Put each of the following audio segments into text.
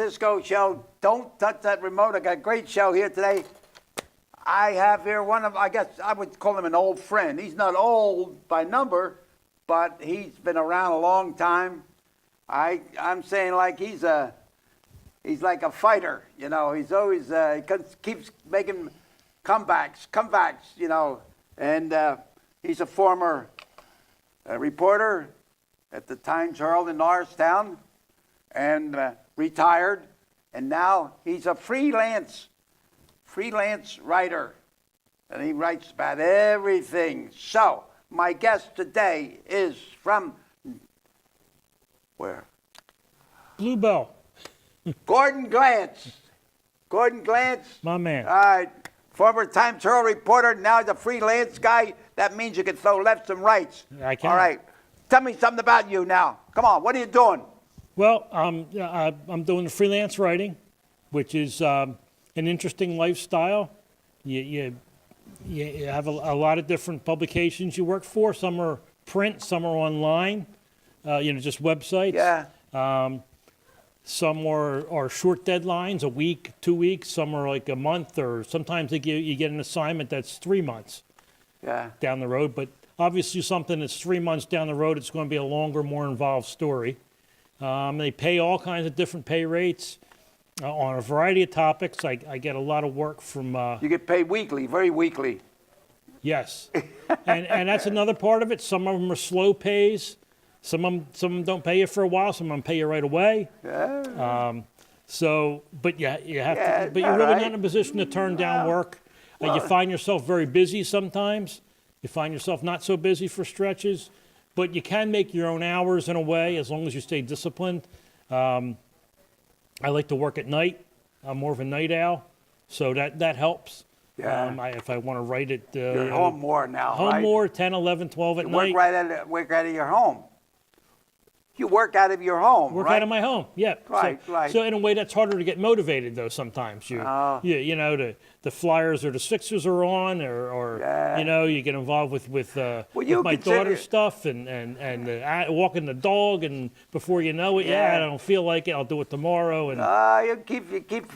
Cisco Show. Don't touch that remote. I got a great show here today. I have here one of, I guess I would call him an old friend. He's not old by number, but he's been around a long time. I'm saying like he's like a fighter, you know. He's always he keeps making comebacks, you know. And he's a former reporter at the Times Herald in Norristown, and retired, and now he's a freelance writer, and he writes about everything. So my guest today is from where? Bluebell. Gordon Glantz. Gordon Glantz. My man. All right. Former Times Herald reporter, now he's a freelance guy. That means you can throw lefts and rights. I can. All right. Tell me something about you now. Come on. What are you doing? Well, I'm doing the freelance writing, which is an interesting lifestyle. You have a lot of different publications you work for. Some are print, some are online, just websites. Yeah. Some are short deadlines, a week, 2 weeks. Some are like a month, or sometimes you get an assignment that's 3 months down the road. But obviously something that's 3 months down the road, it's going to be a longer, more involved story. They pay all kinds of different pay rates on a variety of topics. I get a lot of work from... You get paid weekly, very weekly. Yes. and that's another part of it. Some of them are slow pays. Some of them don't pay you for a while. Some of them pay you right away. Yeah. But you have to. But you're really not in a position to turn down work. You find yourself very busy sometimes. You find yourself not so busy for stretches. But you can make your own hours in a way, as long as you stay disciplined. I like to work at night. I'm more of a night owl, so that helps. Yeah. If I want to write it. You're home more now, home right? more, 10, 11, 12 at night. Work out of your home. You work out of your home, Work right? out of my home, yeah. Right. So in a way, that's harder to get motivated, though, sometimes. The Flyers or the Sixers are on, or you get involved with my daughter's stuff and walking the dog, and before you know it, I don't feel like it, I'll do it tomorrow. And you keep.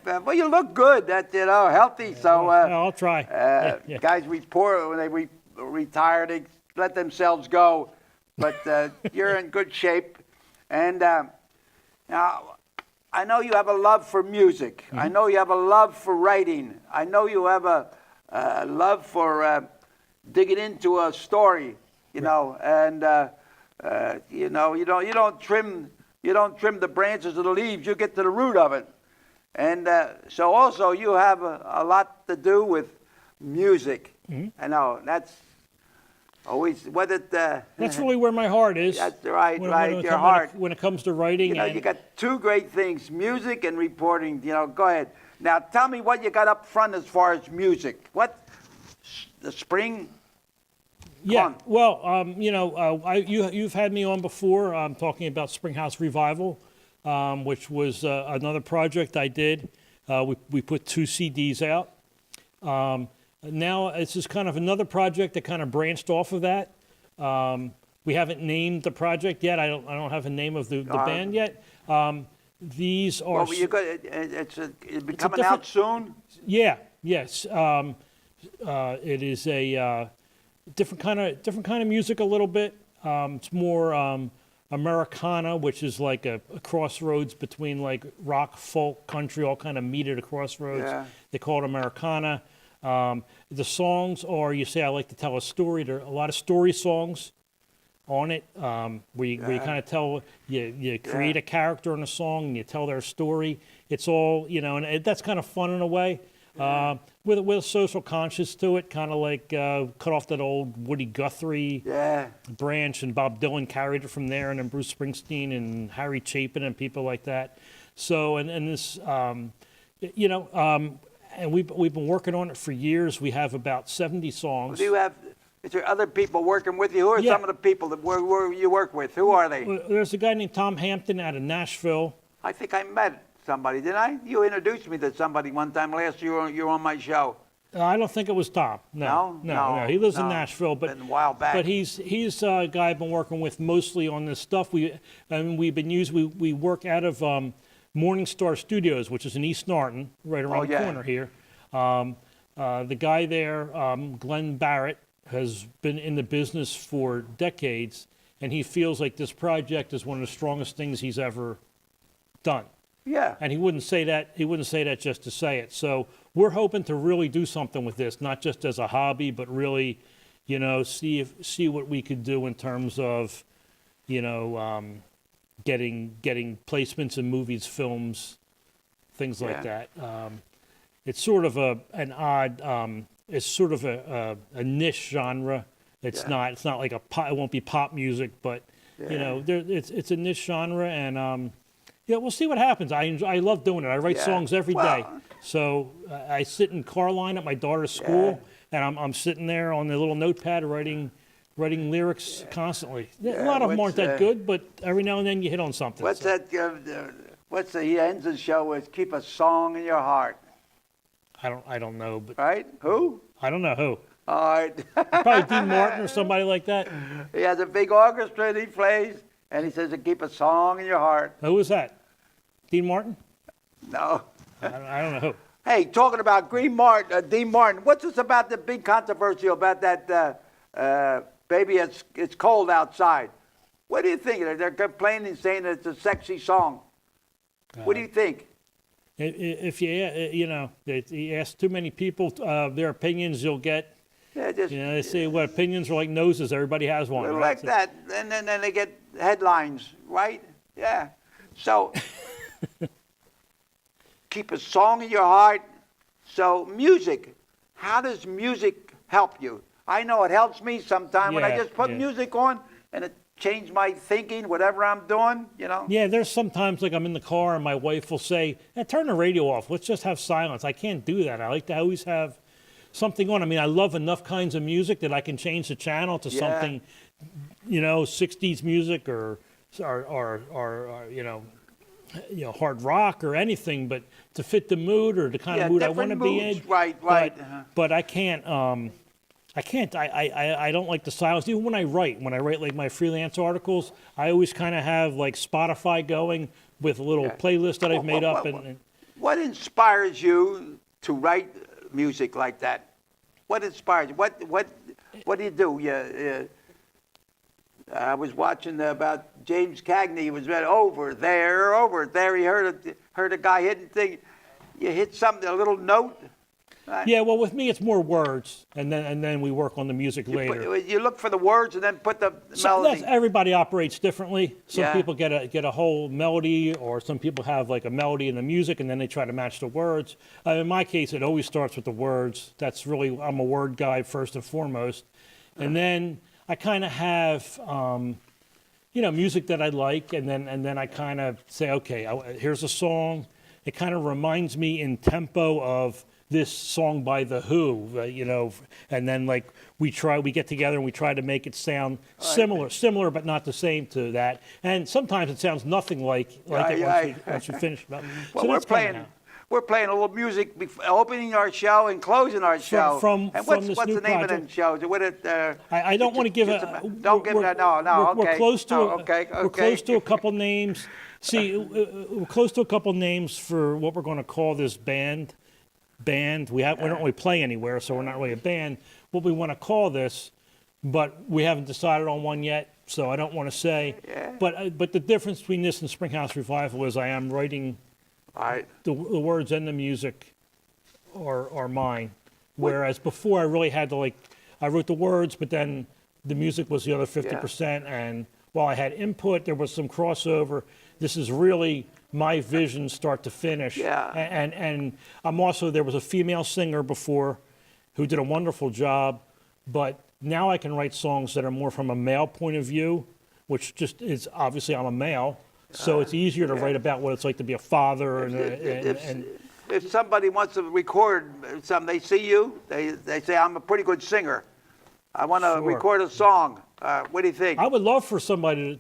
Well, you look good, healthy. So I'll try. Guys report when they retire, they let themselves go. But you're in good shape. And now, I know you have a love for music. Mm-hmm. I know you have a love for writing. I know you have a love for digging into a story, you know. And you don't trim the branches of the leaves. You get to the root of it. And so also you have a lot to do with music. Mm-hmm. I know that's. Always, that's really where my heart is. That's right, your heart. When it comes to writing. You got two great things, music and reporting. Go ahead. Now, tell me what you got up front as far as music. What, the spring? Yeah, well, you've had me on before talking about Springhouse Revival, which was another project I did. We put 2 CDs out. Now it's just kind of another project that kind of branched off of that. We haven't named the project yet. I don't have a name of the band yet. These are. Well, it'll be coming out soon. Yeah. Yes. It is a different kind of music a little bit. It's more Americana, which is like a crossroads between like rock, folk, country, all kind of meet at a crossroads. Yeah. They call it Americana. The songs are, you say I like to tell a story. There are a lot of story songs on it, where you kind of tell, you create a character in a song and you tell their story. It's all, and that's kind of fun in a way, with a social conscience to it, kind of like cut off that old Woody Guthrie branch, and Bob Dylan carried it from there, and then Bruce Springsteen and Harry Chapin and people like that. So, and this, and we've been working on it for years. We have about 70 songs. Is there other people working with you? Who are some of the people that you work with? Who are they? Well, there's a guy named Tom Hampton out of Nashville. I think I met somebody, didn't I? You introduced me to somebody one time last year. You were on my show. I don't think it was Tom. No. He lives in Nashville, but been a while back. But he's a guy I've been working with mostly on this stuff. We work out of Morningstar Studios, which is in East Norton, right around the yeah. corner here. The guy there, Glenn Barrett, has been in the business for decades, and he feels like this project is one of the strongest things he's ever done. Yeah. And he wouldn't say that. He wouldn't say that just to say it. So we're hoping to really do something with this, not just as a hobby, but really, you know, see what we could do in terms of, you know, getting placements in movies, films, things like Yeah. that. It's sort of an odd. It's sort of a niche genre. It's Yeah. not like a pop, it won't be pop music, but you know, it's a niche genre, and yeah, we'll see what happens. I love doing it. I write Yeah. songs every day. Well- So I sit in car line at my daughter's school, and I'm sitting there on the little notepad writing lyrics constantly. A lot of them aren't that good, but every now and then you hit on something. What's so. that? He ends the show with "Keep a song in your heart." I don't know, but Right? Who? I don't know who. All right. Probably Dean Martin or somebody like that. He has a big orchestra and he plays, and he says to keep a song in your heart. Who was that? Dean Martin? No. I don't know who. Hey, talking about Dean Martin, what's this about the big controversy about that baby, it's cold outside? What do you think? They're complaining, saying that it's a sexy song. What do you think? If you ask too many people their opinions, you'll get, Yeah, just they say what opinions are like noses. Everybody has one. Right? like So- that, and then they get headlines, right? Yeah. So keep a song in your heart. So music, how does music help you? I know it helps me sometimes when I Yeah, just put yeah. music on and it changed my thinking, whatever I'm doing, you know. Yeah, there's sometimes like I'm in the car and my wife will say, turn the radio off. Let's just have silence. I can't do that. I like to always have something on. I mean, I love enough kinds of music that I can change the channel to Yeah. something, 60s music or hard rock or anything, but to fit the mood or the kind Yeah, of mood I want to different be in. moods, right. But, Uh-huh. but I can't. I don't like the silence. Even when I write like my freelance articles, I always kind of have like Spotify going with a little Yeah. playlist that I've made up. What- And What inspires you to write music like that? What inspires you? What do you do? I was watching about James Cagney. He was read over there. He heard a guy hitting thing. You hit something, a little note. Right? yeah, well, with me it's more words, and then we work on the music later. You look for the words and then put the So melody. everybody operates differently. Some Yeah. people get a whole melody, or some people have like a melody in the music, and then they try to match the words. In my case, it always starts with the words. That's really, I'm a word guy first and foremost, and then I kind of have, music that I like, and then I kind of say, okay, here's a song. It kind of reminds me in tempo of this song by The Who, and then like we get together and we try to make it sound similar but not the same to that. And sometimes it sounds nothing like it once we finish. Well, So we're that's kinda playing. We're playing a little music, opening our show and closing our show. from and what's this the new name of project. the show? What it? I don't want to give Don't give that. No. We're Okay. close to Oh, okay. we're close to a couple names. See, we're close to a couple names for what we're going to call this band. We don't really play anywhere, so we're not really a band. What we want to call this, but we haven't decided on one yet, so I don't want to say. Yeah. But the difference between this and Springhouse Revival is I am writing All right. the words and the music are mine. Whereas before I really had to I wrote the words, but then the music was the other 50%. And while I had input, there was some crossover. This is really my vision start to finish. Yeah. And I'm also, there was a female singer before who did a wonderful job, but now I can write songs that are more from a male point of view, which just is, obviously I'm a male, so it's easier to write about what it's like to be a father If somebody wants to record something, they see you, they say, I'm a pretty good singer. I want to Sure. record a song. What do you think? I would love for somebody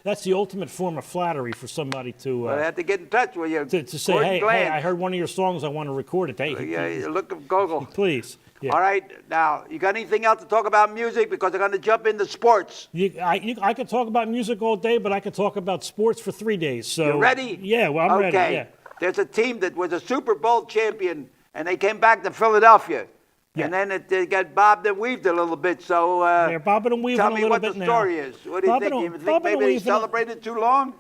that's the ultimate form of flattery for somebody Well, I have to get in touch with you. to say, Gordon hey, Glenn. I heard one of your songs, I want to record it. Hey, Yeah, look at Google. please. Yeah. All right, now, you got anything else to talk about music? Because I'm going to jump into sports. I could talk about music all day, but I could talk about sports for 3 days. So You ready? Yeah, well, I'm ready. Okay. Yeah. There's a team that was a Super Bowl champion, and they came back to Philadelphia. Yeah. And then they got bobbed and weaved a little bit. So They're bobbing and weaving tell a me little what bit the now. story is. What do you Bobbing think? and- You think bobbing and maybe they weaving- celebrated too long?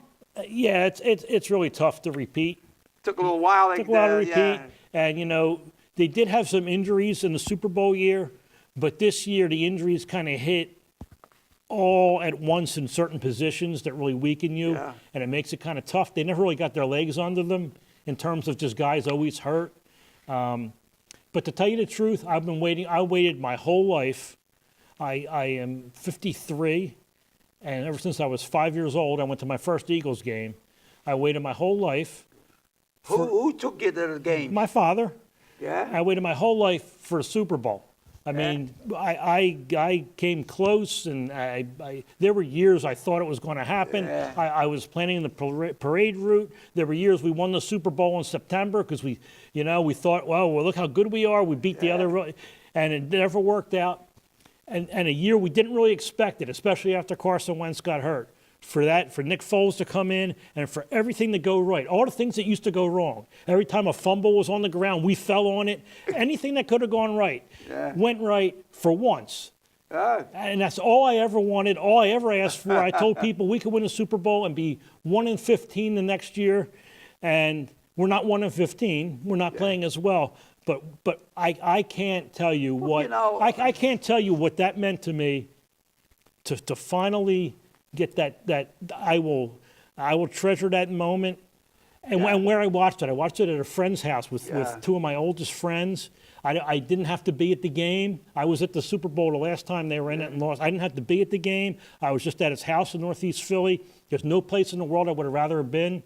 Yeah, it's really tough to repeat. Took a little while. Took a while to repeat. Yeah. And, they did have some injuries in the Super Bowl year, but this year the injuries kind of hit all at once in certain positions that really weaken you, Yeah. and it makes it kind of tough. They never really got their legs under them in terms of just guys always hurt. But to tell you the truth, I've been waiting. I waited my whole life. I am 53, and ever since I was 5 years old, I went to my first Eagles game. I waited my whole life. Who took you to the game? My father. Yeah. I waited my whole life for a Super Bowl. I mean, I came close, and there were years I thought it was going to happen. Yeah. I was planning the parade route. There were years we won the Super Bowl in September because we thought, well, look how good we are. We beat the other, and it never worked out. And a year we didn't really expect it, especially after Carson Wentz got hurt. For Nick Foles to come in and for everything to go right, all the things that used to go wrong. Every time a fumble was on the ground, we fell on it. Anything that could have gone right went right for once. And that's all I ever wanted, all I ever asked for. I told people we could win a Super Bowl and be 1-15 the next year, and we're not 1-15. We're not playing as well. But I can't tell you what I can't tell you what that meant to me to finally get that I will treasure that moment. And where I watched it at a friend's house with two of my oldest friends. I didn't have to be at the game. I was at the Super Bowl the last time they were in it and lost. I didn't have to be at the game. I was just at his house in Northeast Philly. There's no place in the world I would have rather have been.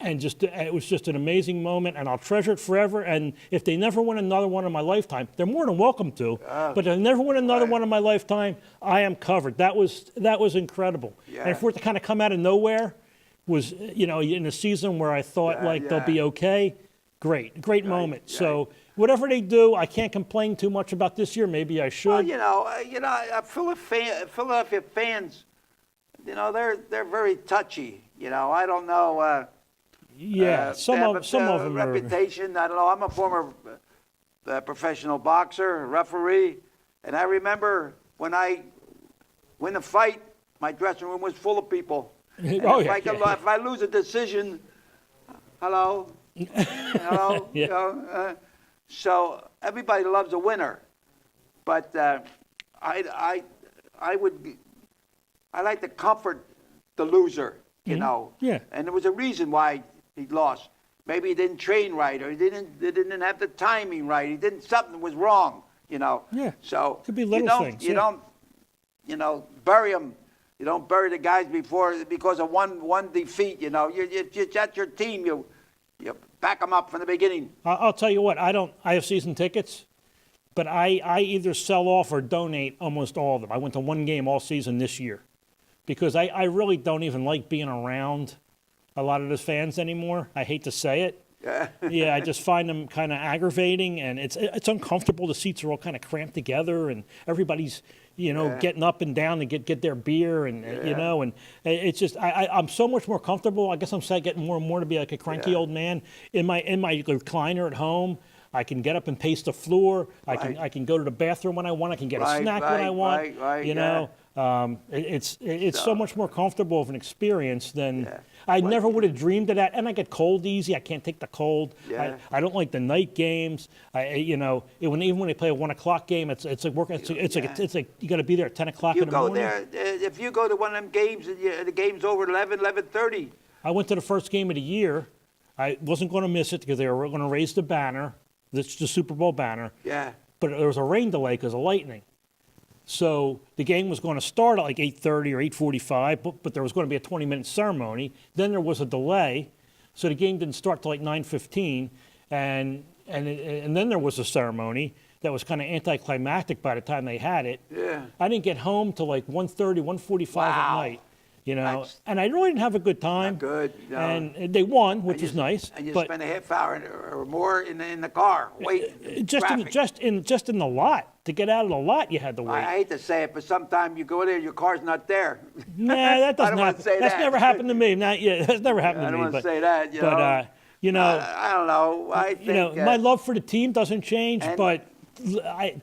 And it was just an amazing moment, and I'll treasure it forever. And if they never win another one in my lifetime, they're more than welcome to. But if they never win another one in my lifetime, I am covered. That was incredible. Yeah. And for it to kind of come out of nowhere was, in a season where I thought they'll be okay, great moment. Yeah. So whatever they do, I can't complain too much about this year. Maybe I should. Well, Philadelphia fans, they're very touchy. I don't know. Some they of have a them are. reputation. I don't know. I'm a former professional boxer, referee, and I remember when I win a fight, my dressing room was full of people. And if I lose a decision, hello, so everybody loves a winner, but I like to comfort the loser, Yeah. And there was a reason why he lost. Maybe he didn't train right, or he didn't have the timing right. Something was wrong, Yeah. So Could be little things. You don't, bury them. You don't bury the guys because of one defeat. That's your team. You back them up from the beginning. I'll tell you what, I have season tickets, but I either sell off or donate almost all of them. I went to one game all season this year because I really don't even like being around a lot of those fans anymore. I hate to say it. Yeah, I just find them kind of aggravating, and it's uncomfortable. The seats are all kind of cramped together, and everybody's getting up and down to get their beer, and and it's just I'm so much more comfortable. I guess I'm getting more and more to be like a cranky old man in my recliner at home. I can get up and pace the floor. I can go to the bathroom when I want. I can get a snack when I want. It's so much more comfortable of an experience than I never would have dreamed of that. And I get cold easy. I can't take the cold. Yeah. I don't like the night games. Even when they play a 1 o'clock game, it's like working. It's like you got to be there at 10 o'clock in the morning. If you go to one of them games, and the game's over at 11:30. I went to the first game of the year. I wasn't going to miss it because they were going to raise the banner. That's the Super Bowl banner. Yeah. But there was a rain delay because of lightning. So the game was going to start at like 8:30 or 8:45, but there was going to be a 20-minute ceremony. Then there was a delay, so the game didn't start till like 9:15, and then there was a ceremony. that was kind of anticlimactic by the time they had it. Yeah. I didn't get home till like 1:30, 1:45 at Wow. night. You know, That's and I really didn't have a good time. Not good, no. And they won, which And is nice. And you but spend a half hour or more in the car waiting. just in the lot to get out of the lot, you had to wait. I hate to say it, but sometimes you go there, your car's not there. Nah, that doesn't I don't wanna happen. say That's that. never happened to me. Not yet. That's never happened I to don't me. want to But say that. you know, I don't know. I think my love for the team doesn't change, and- but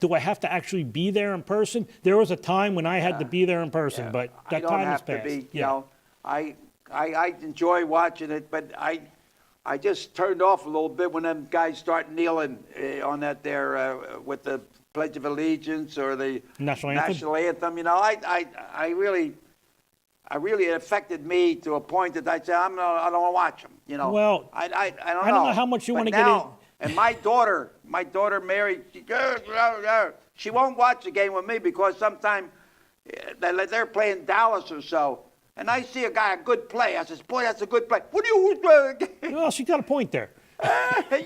do I have to actually be there in person? There was a time when I had to be there in person, but I that don't time has have to passed. be. Yeah. I enjoy watching it, but I just turned off a little bit when them guys start kneeling on that there with the Pledge of Allegiance or the National anthem? national anthem. You know, I really it affected me to a point that I said I don't want to watch them. You know, Well, I don't know. I don't know how much you But wanna get now- And my daughter Mary, she won't watch the game with me because sometimes they're playing Dallas or so. And I see a good play. I says, boy, that's a good play. What do you, Well, she got a point there.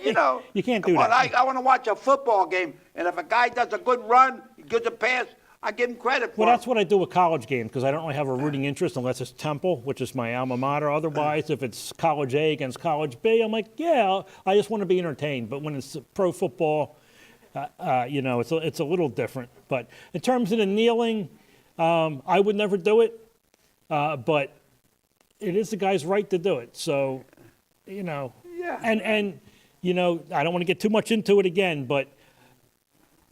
you know. You can't come do on, that. I want to watch a football game. And if a guy does a good run, he gives a pass, I give him credit for Well, it. that's what I do with college games because I don't really have a rooting interest unless it's Temple, which is my alma mater. Otherwise, if it's College A against College B, I'm like, yeah, I just want to be entertained. But when it's pro football, you know, it's a little different. But in terms of the kneeling, I would never do it, but it is the guy's right to do it. So, you know, Yeah. and you know, I don't want to get too much into it again, but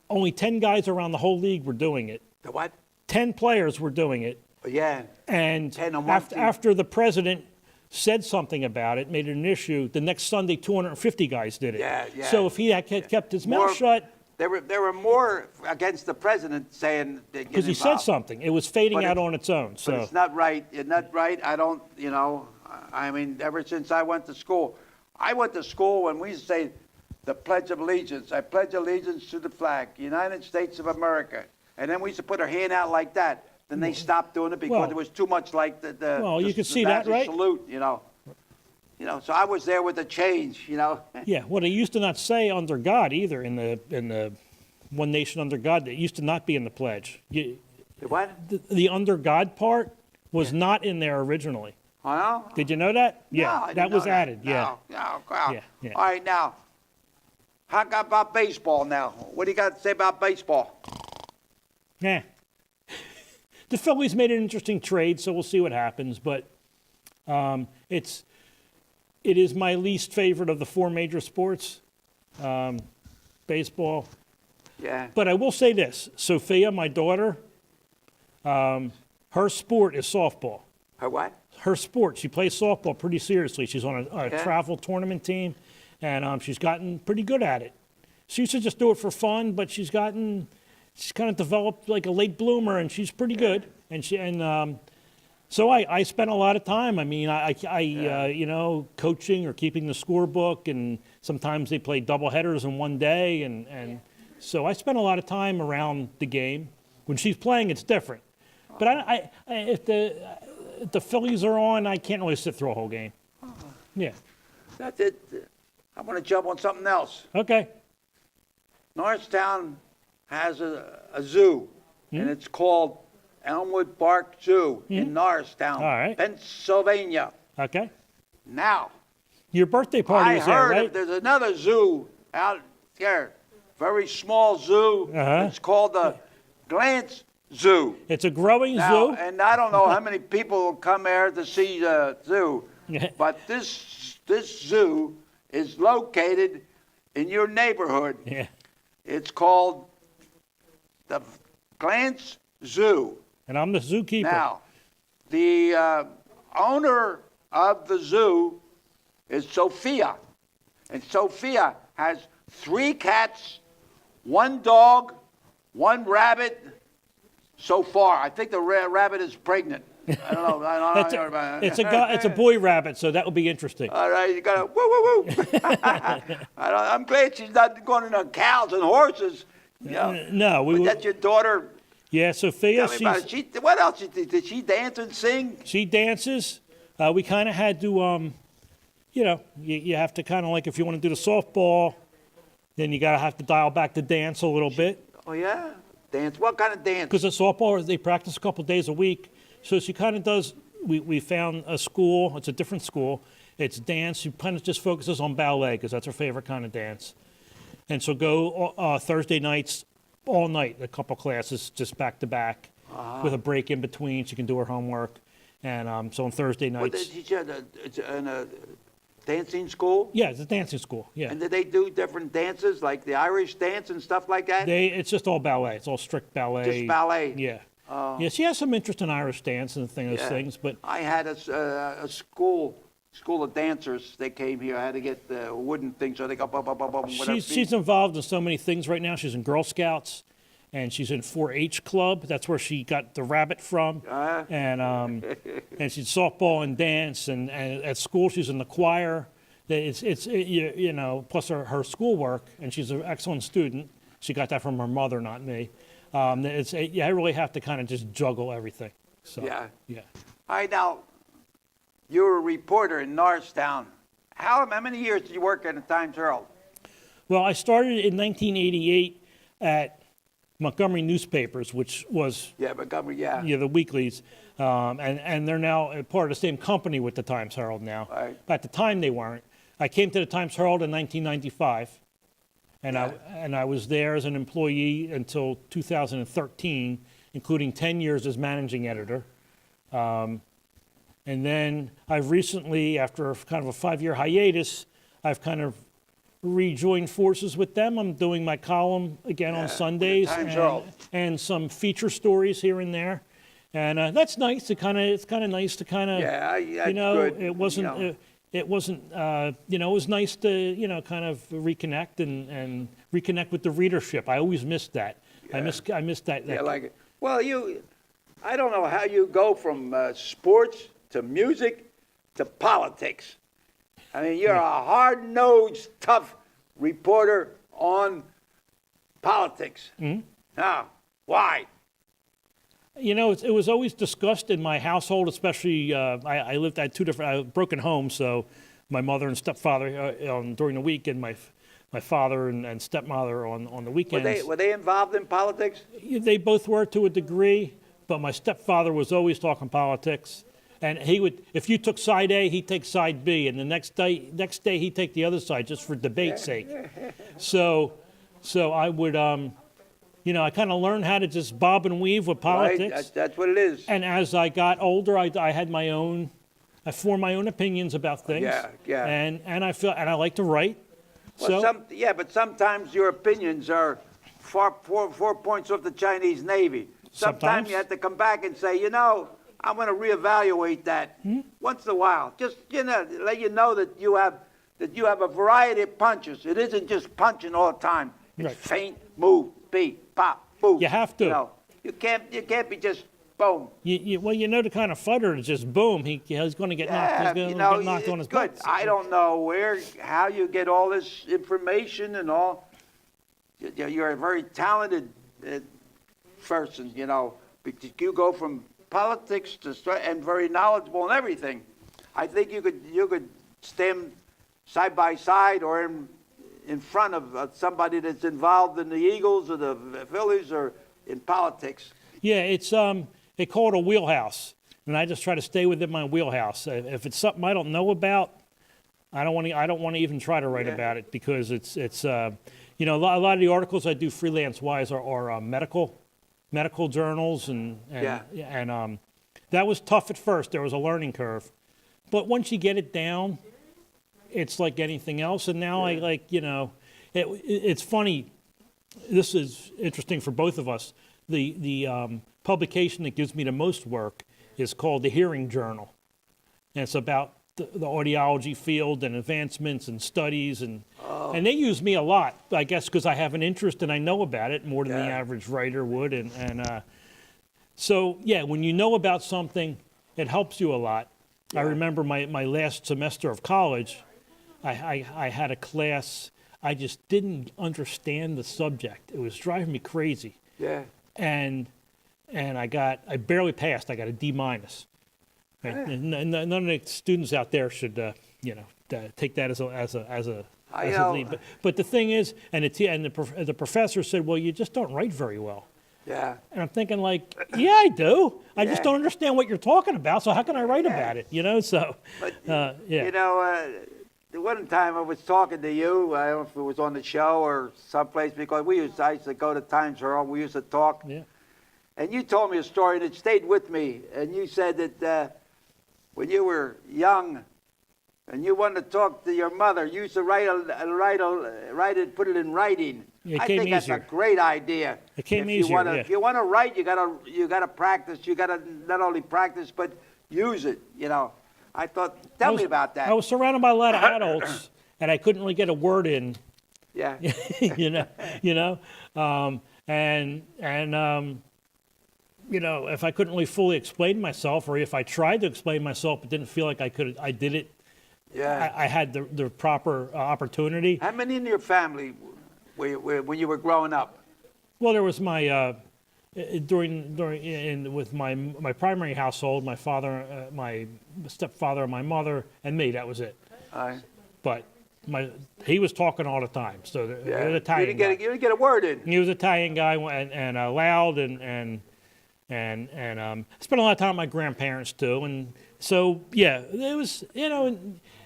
only 10 guys around the whole league were doing it. The what? 10 players were doing it. Yeah. And 10 on one team. after the president said something about it, made it an issue, the next Sunday 250 guys did it. Yeah, yeah. So if he had kept his More- mouth shut, There were more against the president saying because he said something, it was fading But out it's- on its own. But So it's not right. It's not right. I don't, you know, I mean, ever since I went to school when we used to say the Pledge of Allegiance. I pledge allegiance to the flag, United States of America. And then we used to put our hand out like that. Then they stopped doing it because Well- it was too much like the Well, you the- can the see that, national right? salute, you know. You know, so I was there with the change, you know. yeah, well, they used to not say under God either in the One Nation under God. It used to not be in the pledge. What? The under God part was not in there originally. Oh, no? Did you know that? No, Yeah, I didn't that was know added. Yeah. No, no. Yeah, yeah. All right, now, how about baseball now? What do you got to say about baseball? Yeah. The Phillies made an interesting trade, so we'll see what happens. But it is my least favorite of the four major sports, baseball. Yeah. But I will say this: Sophia, my daughter, her sport is softball. Her what? Her sport, she plays softball pretty seriously. She's on a Okay. travel tournament team, and she's gotten pretty good at it. She used to just do it for fun, but she's kind of developed like a late bloomer, and she's pretty good. So I spent a lot of time. I mean, you know, coaching or keeping the scorebook, and sometimes they play double headers in one day, and so I spent a lot of time around the game. When she's playing, it's different. But if the Phillies are on, I can't really sit through a whole game. Yeah. That's it. I want to jump on something else. Okay. Norristown has a zoo, and it's called Elmwood Park Zoo in Norristown, All right. Pennsylvania. Okay. Now, Your birthday party I was there, heard right? there's another zoo out there, very small zoo. Uh-huh. It's called the Glance Zoo. It's a growing Now, zoo. and I don't know how many people will come there to see the zoo, but this zoo is located in your neighborhood. Yeah. It's called the Glance Zoo. And I'm the zookeeper. Now, the owner of the zoo is Sophia, and Sophia has 3 cats, 1 dog, 1 rabbit. So far, I think the rabbit is pregnant. I don't know. I don't know about It's a boy rabbit, so that will be interesting. All right, you got to woo woo woo. I'm glad she's not going into cows and horses. You know. No, But that's your daughter. yeah, Sophia, Tell me about it. What else did she dance and sing? she dances. We kind of had to, you know, you have to kind of like if you want to do the softball, Then you gotta have to dial back the dance a little bit. Oh, yeah? Dance? What kind of dance? Because at softball, they practice a couple days a week. So she kind of does, we found a school, it's a different school. It's dance, she kind of just focuses on ballet because that's her favorite kind of dance. And so go Thursday nights, all night, a couple classes, just back to back, with a break in between. She can do her homework. And so on Thursday What, nights. did you it's in a dancing school? Yeah, it's a dancing school, yeah. And did they do different dances, like the Irish dance and stuff like that? It's just all ballet. It's all strict ballet. Just ballet? Yeah. Oh. Yeah, she has some interest in Irish dance and those Yeah. things, but I had a school of dancers. They came here. I had to get the wooden thing so they go bum, bum, bum, bum, whatever. she's involved in so many things right now. She's in Girl Scouts, and she's in 4-H club. That's where she got the rabbit from. And she's softball and dance, and at school she's in the choir. You know, plus her schoolwork, and she's an excellent student. She got that from her mother, not me. I really have to kind of just juggle everything. So, Yeah. yeah. All right, now, you're a reporter in Norristown. How many years did you work at the Times Herald? Well, I started in 1988 at Montgomery Newspapers, which was Yeah, Montgomery, yeah. the weeklies, and they're now a part of the same company with the Times Herald now. Right. At the time, they weren't. I came to the Times Herald in 1995, and I was there as an employee until 2013, including 10 years as managing editor. And then I've recently, after kind of a 5-year hiatus, I've kind of rejoined forces with them. I'm doing my column again on Sundays Times Herald. and some feature stories here and there. And that's nice. It's kind of nice to kind of, Yeah, that's you know, good, it wasn't, you know. it wasn't, you know, it was nice to, you know, kind of reconnect and reconnect with the readership. I always missed that. I missed that. Yeah, like it. Well, I don't know how you go from sports to music to politics. I mean, you're a hard-nosed, tough reporter on politics. Mm-hmm. Now, why? You know, it was always discussed in my household, especially I had two different broken homes, so my mother and stepfather during the week, and my father and stepmother on the weekends. Were they involved in politics? They both were to a degree, but my stepfather was always talking politics. And he would, if you took side A, he'd take side B, and the next day he'd take the other side just for debate's sake. So I would, you know, I kind of learned how to just bob and weave with politics. Right, that's what it is. And as I got older, I had I formed my own opinions about things. Yeah. And I like to write. Well, but sometimes your opinions are four points off the Chinese Navy. Sometimes you have to come back and say, you know, I'm going to reevaluate that once in a while. Just, you know, let you know that you have a variety of punches. It isn't just punching all the time. It's Right. feint, move, beat, pop, move. You have to. You know, you can't be just boom. Well, you know the kind of fighter is just boom. He's going to get knocked. He's going to get knocked on his good. butt. I don't know how you get all this information and all. You're a very talented person, you know. Because you go from politics and very knowledgeable in everything. I think you could stand side by side or in front of somebody that's involved in the Eagles or the Phillies or in politics. Yeah, they call it a wheelhouse, and I just try to stay within my wheelhouse. If it's something I don't know about, I don't want to even try to write about it because it's you know, a lot of the articles I do freelance wise are medical journals and that was tough at first. There was a learning curve, but once you get it down, it's like anything else. And now I like, you know, it's funny. This is interesting for both of us. The publication that gives me the most work is called the Hearing Journal, and it's about the audiology field and advancements and studies, and they use me a lot, I guess, because I have an interest and I know about it more than the average writer would, and so yeah, when you know about something, it helps you a lot. I remember my last semester of college, I had a class, I just didn't understand the subject. It was driving me crazy. Yeah. And I barely passed. I got a D-. Right? None of the students out there should, you know, take that as I said, know. "Lee," but the thing is, and the professor said, well, you just don't write very well. Yeah. And I'm thinking like, yeah, I do. I just Yeah. don't understand what you're talking about. So how can I write about it? You know, so But, yeah. you know, the one time I was talking to you, I don't know if it was on the show or someplace, because I used to go to Times Herald, we used to talk. Yeah. And you told me a story and it stayed with me. And you said that when you were young and you wanted to talk to your mother, you used to write it, put it in writing. Yeah, it I came think that's easier. a great idea. It came If easier, yeah. yeah. If you want to write, you gotta practice. You gotta not only practice but use it. You know. I thought, tell me about that. I was surrounded by a lot of adults, and I couldn't really get a word in. Yeah. you know, you know, if I couldn't really fully explain myself, or if I tried to explain myself but didn't feel like I did it. Yeah. I had the proper opportunity. How many in your family when you were growing up? Well, there was my with my primary household, my father, my stepfather, my mother, and me. That was it. But he was talking all the time. So the Italian you didn't get a word in. He was an Italian guy and loud and spent a lot of time with my grandparents too. And so yeah, it was, you know.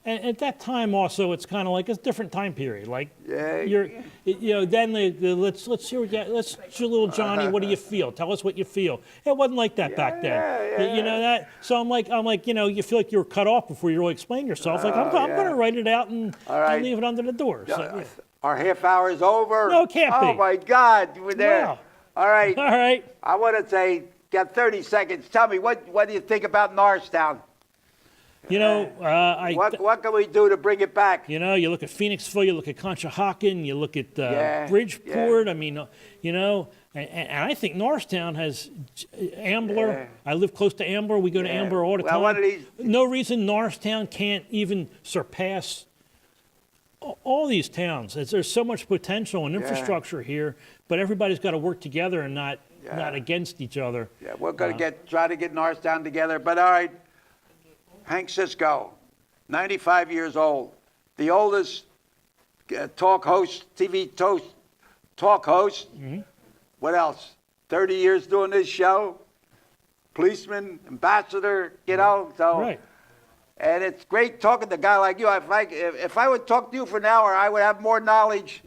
And at that time also, it's kind of like a different time period. Like you know, then let's hear let's hear little Johnny. What do you feel? Tell us what you feel. It wasn't like that back then. You know that. So I'm like, you know, you feel like you were cut off before you really explain yourself. Like I'm going to write it out and leave it under the door. So, yeah. Our half hour is over. No, it can't be. Oh my God, you were there. Wow. All right. All right. I want to say, got 30 seconds. Tell me, what do you think about Norristown? You know, what can we do to bring it back? You know, you look at Phoenixville, you look at Conshohocken, you look at Bridgeport. I mean, you know, and I think Norristown has Ambler. Yeah. I live close to Ambler. We go to Ambler all the time. One of these... No reason Norristown can't even surpass all these towns. There's so much potential and infrastructure here, but everybody's got to work together and not against each other. Yeah, we're going to try to get Norristown together. But all right. Hank Cisco, 95 years old, the oldest talk host, TV talk host. Mm-hmm. What else? 30 years doing this show, policeman, ambassador, you know. So, right. And it's great talking to a guy like you. If I would talk to you for an hour, I would have more knowledge.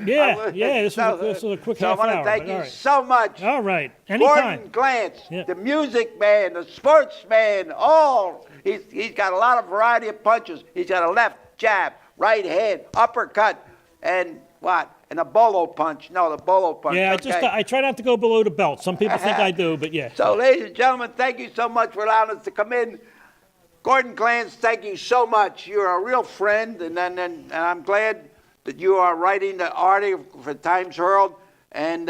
Yeah. This was a quick half hour. So I want to thank you so much. All right. Anytime. Gordon Glantz, the music man, the sports man, he's got a lot of variety of punches. He's got a left jab, right hand, uppercut, and what? And a bolo punch. No, the bolo punch. Yeah, okay. I try not to go below the belt. Some people think I do, but yeah. So, ladies and gentlemen, thank you so much for allowing us to come in. Gordon Glantz, thank you so much. You're a real friend, and I'm glad that you are writing the article for Times Herald. And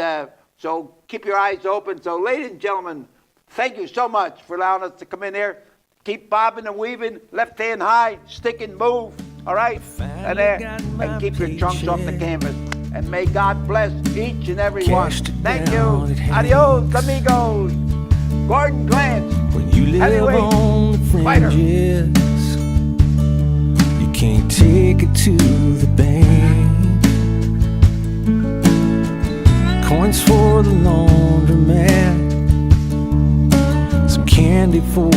so keep your eyes open. So, ladies and gentlemen, thank you so much for allowing us to come in here. Keep bobbing and weaving, left hand high, stick and move, all right? And keep your trunks off the canvas. And may God bless each and every one. Thank you. Adios, amigos. Gordon Glantz. When you live on the fringes, you can't take it to the bank. Coins for the laundromat, some candy for